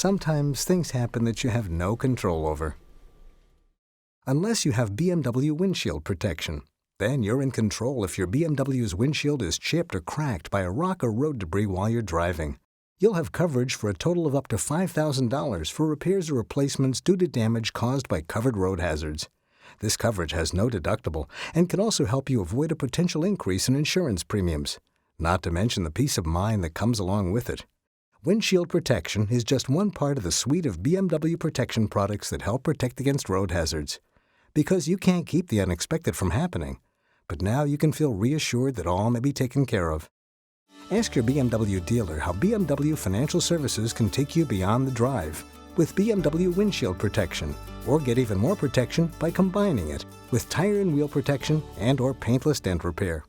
Sometimes things happen that you have no control over. Unless you have BMW Windshield Protection. Then you're in control if your BMW's windshield is chipped or cracked by a rock or road debris while you're driving. You'll have coverage for a total of up to $5,000 for repairs or replacements due to damage caused by covered road hazards. This coverage has no deductible and can also help you avoid a potential increase in insurance premiums, not to mention the peace of mind that comes along with it. Windshield protection is just one part of the suite of BMW protection products that help protect against road hazards. Because you can't keep the unexpected from happening, but now you can feel reassured that all may be taken care of. Ask your BMW dealer how BMW Financial Services can take you beyond the drive with BMW Windshield Protection, or get even more protection by combining it with tire and wheel protection and/or paintless dent repair.